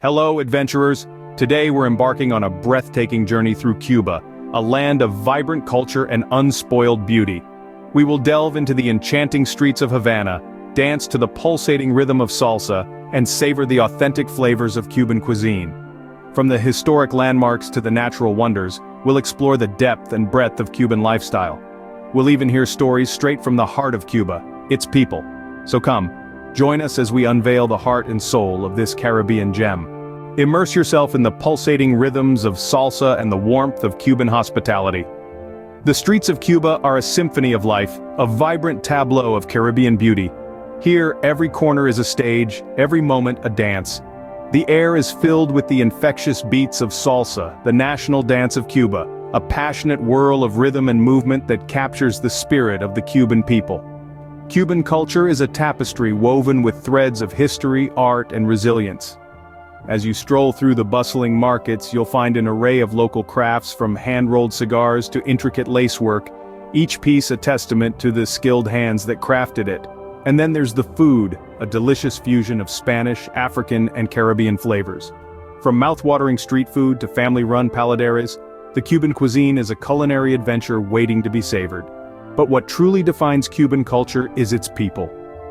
Hello, adventurers! Today we're embarking on a breathtaking journey through Cuba, a land of vibrant culture and unspoiled beauty. We will delve into the enchanting streets of Havana, dance to the pulsating rhythm of salsa, and savor the authentic flavors of Cuban cuisine. From the historic landmarks to the natural wonders, we'll explore the depth and breadth of Cuban lifestyle. We'll even hear stories straight from the heart of Cuba, its people. So come, join us as we unveil the heart and soul of this Caribbean gem. Immerse yourself in the pulsating rhythms of salsa and the warmth of Cuban hospitality. The streets of Cuba are a symphony of life, a vibrant tableau of Caribbean beauty. Here, every corner is a stage, every moment a dance. The air is filled with the infectious beats of salsa, the national dance of Cuba, a passionate whirl of rhythm and movement that captures the spirit of the Cuban people. Cuban culture is a tapestry woven with threads of history, art, and resilience. As you stroll through the bustling markets, you'll find an array of local crafts from hand-rolled cigars to intricate lacework, each piece a testament to the skilled hands that crafted it. And then there's the food, a delicious fusion of Spanish, African, and Caribbean flavors. From mouth-watering street food to family-run paladeres, the Cuban cuisine is a culinary adventure waiting to be savored. But what truly defines Cuban culture is its people.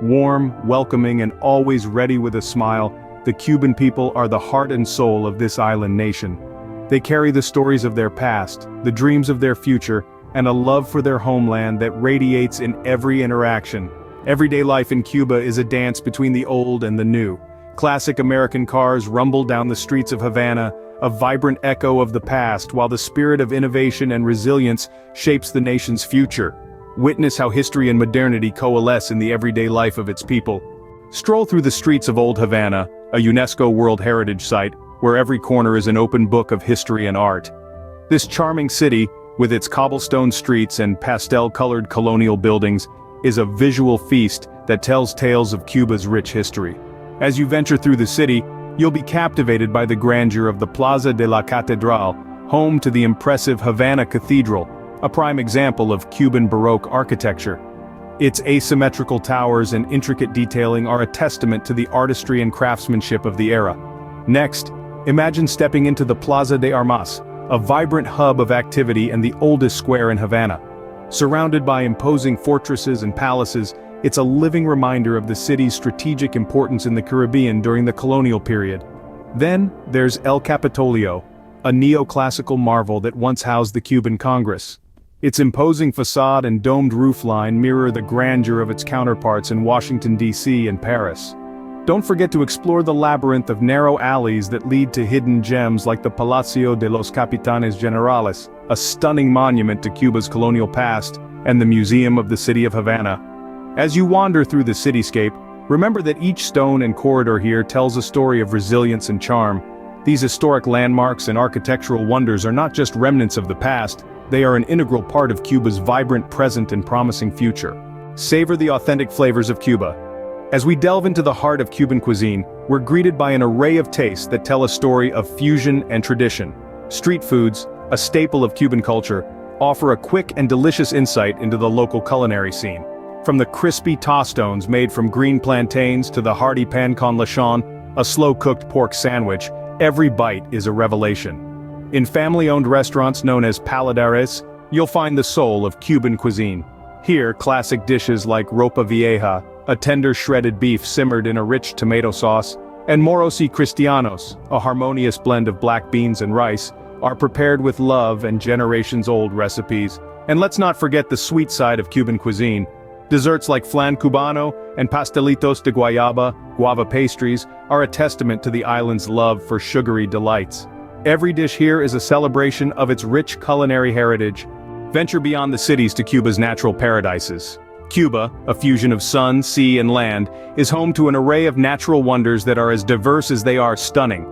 Warm, welcoming, and always ready with a smile, the Cuban people are the heart and soul of this island nation. They carry the stories of their past, the dreams of their future, and a love for their homeland that radiates in every interaction. Everyday life in Cuba is a dance between the old and the new. Classic American cars rumble down the streets of Havana, a vibrant echo of the past, while the spirit of innovation and resilience shapes the nation's future. Witness how history and modernity coalesce in the everyday life of its people. Stroll through the streets of Old Havana, a UNESCO World Heritage Site, where every corner is an open book of history and art. This charming city, with its cobblestone streets and pastel-colored colonial buildings, is a visual feast that tells tales of Cuba's rich history. As you venture through the city, you'll be captivated by the grandeur of the Plaza de la Catedral, home to the impressive Havana Cathedral, a prime example of Cuban Baroque architecture. Its asymmetrical towers and intricate detailing are a testament to the artistry and craftsmanship of the era. Next, imagine stepping into the Plaza de Armas, a vibrant hub of activity and the oldest square in Havana. Surrounded by imposing fortresses and palaces, it's a living reminder of the city's strategic importance in the Caribbean during the colonial period. Then, there's El Capitolio, a neoclassical marvel that once housed the Cuban Congress. Its imposing facade and domed roofline mirror the grandeur of its counterparts in Washington, D.C. and Paris. Don't forget to explore the labyrinth of narrow alleys that lead to hidden gems like the Palacio de los Capitanes Generales, a stunning monument to Cuba's colonial past, and the Museum of the City of Havana. As you wander through the cityscape, remember that each stone and corridor here tells a story of resilience and charm. These historic landmarks and architectural wonders are not just remnants of the past, they are an integral part of Cuba's vibrant present and promising future. Savor the authentic flavors of Cuba. As we delve into the heart of Cuban cuisine, we're greeted by an array of tastes that tell a story of fusion and tradition. Street foods, a staple of Cuban culture, offer a quick and delicious insight into the local culinary scene. From the crispy tostones made from green plantains to the hearty pan con lechon, a slow-cooked pork sandwich, every bite is a revelation. In family-owned restaurants known as paladeres, you'll find the soul of Cuban cuisine. Here, classic dishes like ropa vieja, a tender shredded beef simmered in a rich tomato sauce, and moros y cristianos, a harmonious blend of black beans and rice, are prepared with love and generations-old recipes. And let's not forget the sweet side of Cuban cuisine. Desserts like flan cubano and pastelitos de guayaba, guava pastries, are a testament to the island's love for sugary delights. Every dish here is a celebration of its rich culinary heritage. Venture beyond the cities to Cuba's natural paradises. Cuba, a fusion of sun, sea, and land, is home to an array of natural wonders that are as diverse as they are stunning.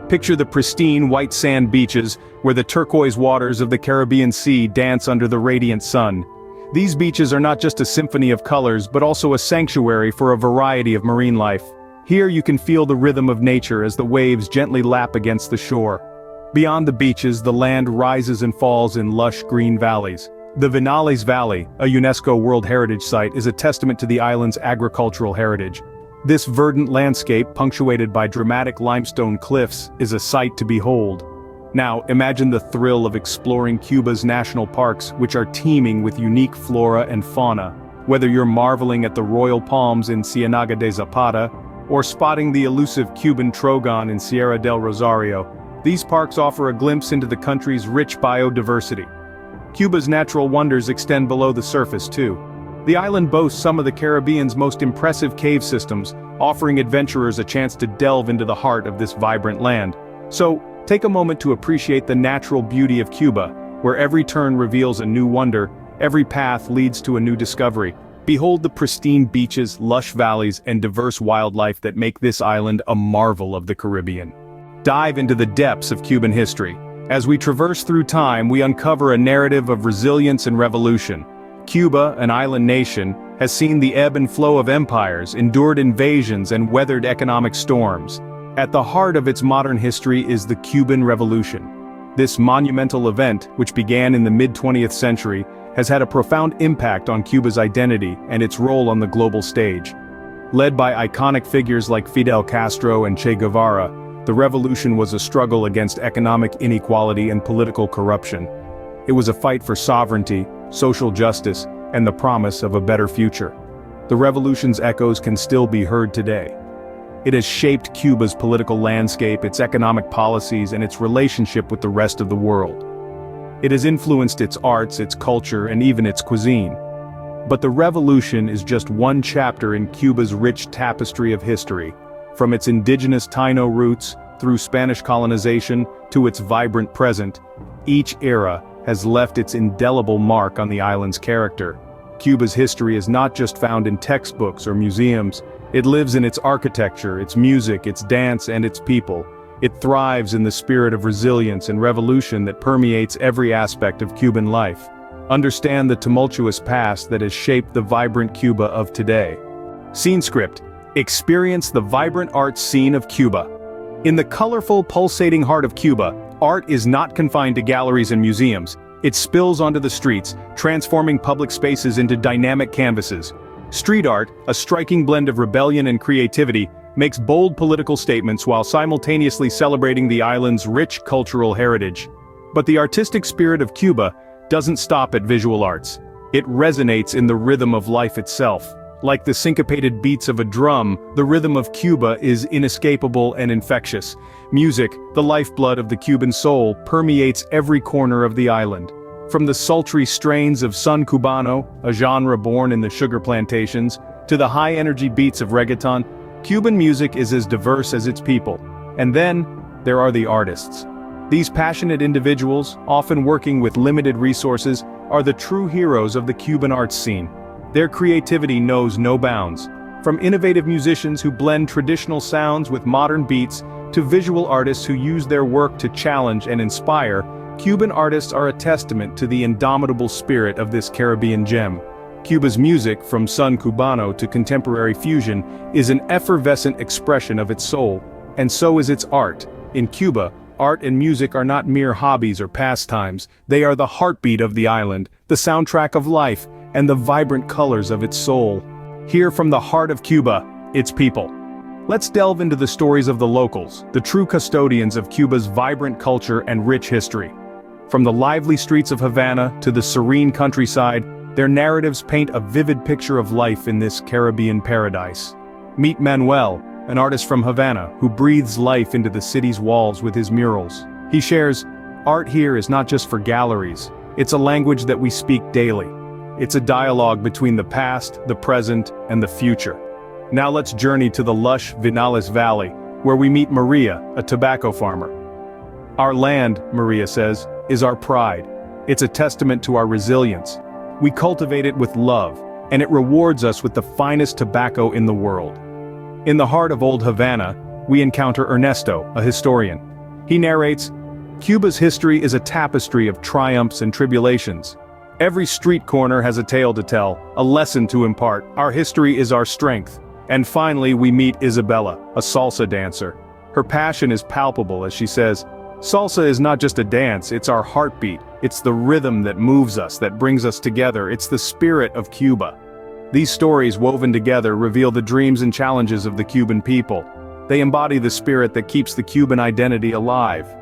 Picture the pristine white sand beaches, where the turquoise waters of the Caribbean Sea dance under the radiant sun. These beaches are not just a symphony of colors but also a sanctuary for a variety of marine life. Here you can feel the rhythm of nature as the waves gently lap against the shore. Beyond the beaches, the land rises and falls in lush green valleys. The Vinales Valley, a UNESCO World Heritage Site, is a testament to the island's agricultural heritage. This verdant landscape, punctuated by dramatic limestone cliffs, is a sight to behold. Now, imagine the thrill of exploring Cuba's national parks, which are teeming with unique flora and fauna. Whether you're marveling at the royal palms in Ciénaga de Zapata, or spotting the elusive Cuban trogon in Sierra del Rosario, these parks offer a glimpse into the country's rich biodiversity. Cuba's natural wonders extend below the surface too. The island boasts some of the Caribbean's most impressive cave systems, offering adventurers a chance to delve into the heart of this vibrant land. So, take a moment to appreciate the natural beauty of Cuba, where every turn reveals a new wonder, every path leads to a new discovery. Behold the pristine beaches, lush valleys, and diverse wildlife that make this island a marvel of the Caribbean. Dive into the depths of Cuban history. As we traverse through time, we uncover a narrative of resilience and revolution. Cuba, an island nation, has seen the ebb and flow of empires, endured invasions, and weathered economic storms. At the heart of its modern history is the Cuban Revolution. This monumental event, which began in the mid-20th century, has had a profound impact on Cuba's identity and its role on the global stage. Led by iconic figures like Fidel Castro and Che Guevara, the revolution was a struggle against economic inequality and political corruption. It was a fight for sovereignty, social justice, and the promise of a better future. The revolution's echoes can still be heard today. It has shaped Cuba's political landscape, its economic policies, and its relationship with the rest of the world. It has influenced its arts, its culture, and even its cuisine. But the revolution is just one chapter in Cuba's rich tapestry of history, from its indigenous Taino roots, through Spanish colonization, to its vibrant present. Each era has left its indelible mark on the island's character. Cuba's history is not just found in textbooks or museums, it lives in its architecture, its music, its dance, and its people. It thrives in the spirit of resilience and revolution that permeates every aspect of Cuban life. Understand the tumultuous past that has shaped the vibrant Cuba of today. Scene script. Experience the vibrant art scene of Cuba. In the colorful, pulsating heart of Cuba, art is not confined to galleries and museums. It spills onto the streets, transforming public spaces into dynamic canvases. Street art, a striking blend of rebellion and creativity, makes bold political statements while simultaneously celebrating the island's rich cultural heritage. But the artistic spirit of Cuba doesn't stop at visual arts. It resonates in the rhythm of life itself. Like the syncopated beats of a drum, the rhythm of Cuba is inescapable and infectious. Music, the lifeblood of the Cuban soul, permeates every corner of the island. From the sultry strains of son cubano, a genre born in the sugar plantations, to the high-energy beats of reggaeton, Cuban music is as diverse as its people. And then, there are the artists. These passionate individuals, often working with limited resources, are the true heroes of the Cuban arts scene. Their creativity knows no bounds. From innovative musicians who blend traditional sounds with modern beats, to visual artists who use their work to challenge and inspire, Cuban artists are a testament to the indomitable spirit of this Caribbean gem. Cuba's music, from son cubano to contemporary fusion, is an effervescent expression of its soul. And so is its art. In Cuba, art and music are not mere hobbies or pastimes, they are the heartbeat of the island, the soundtrack of life, and the vibrant colors of its soul. Here from the heart of Cuba, its people. Let's delve into the stories of the locals, the true custodians of Cuba's vibrant culture and rich history. From the lively streets of Havana to the serene countryside, their narratives paint a vivid picture of life in this Caribbean paradise. Meet Manuel, an artist from Havana who breathes life into the city's walls with his murals. He shares, "Art here is not just for galleries, it's a language that we speak daily. It's a dialogue between the past, the present, and the future." Now let's journey to the lush Vinales Valley, where we meet Maria, a tobacco farmer. "Our land," Maria says, "is our pride. It's a testament to our resilience. We cultivate it with love, and it rewards us with the finest tobacco in the world." In the heart of Old Havana, we encounter Ernesto, a historian. He narrates, "Cuba's history is a tapestry of triumphs and tribulations. Every street corner has a tale to tell, a lesson to impart. Our history is our strength." And finally we meet Isabella, a salsa dancer. Her passion is palpable as she says, "Salsa is not just a dance, it's our heartbeat. It's the rhythm that moves us, that brings us together. It's the spirit of Cuba." These stories woven together reveal the dreams and challenges of the Cuban people. They embody the spirit that keeps the Cuban identity alive.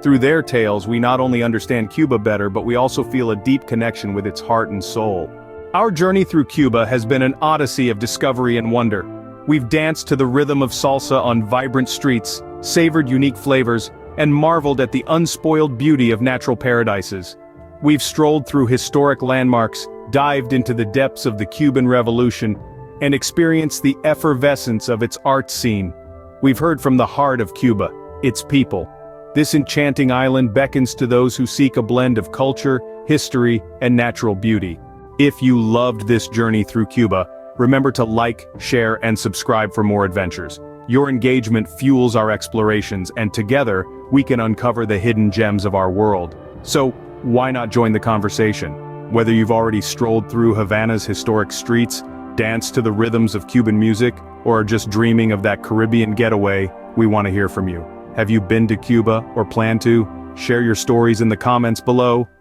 Through their tales, we not only understand Cuba better, but we also feel a deep connection with its heart and soul. Our journey through Cuba has been an odyssey of discovery and wonder. We've danced to the rhythm of salsa on vibrant streets, savored unique flavors, and marveled at the unspoiled beauty of natural paradises. We've strolled through historic landmarks, dived into the depths of the Cuban Revolution, and experienced the effervescence of its art scene. We've heard from the heart of Cuba, its people. This enchanting island beckons to those who seek a blend of culture, history, and natural beauty. If you loved this journey through Cuba, remember to like, share, and subscribe for more adventures. Your engagement fuels our explorations, and together, we can uncover the hidden gems of our world. So, why not join the conversation? Whether you've already strolled through Havana's historic streets, danced to the rhythms of Cuban music, or are just dreaming of that Caribbean getaway, we want to hear from you. Have you been to Cuba or plan to? Share your stories in the comments below.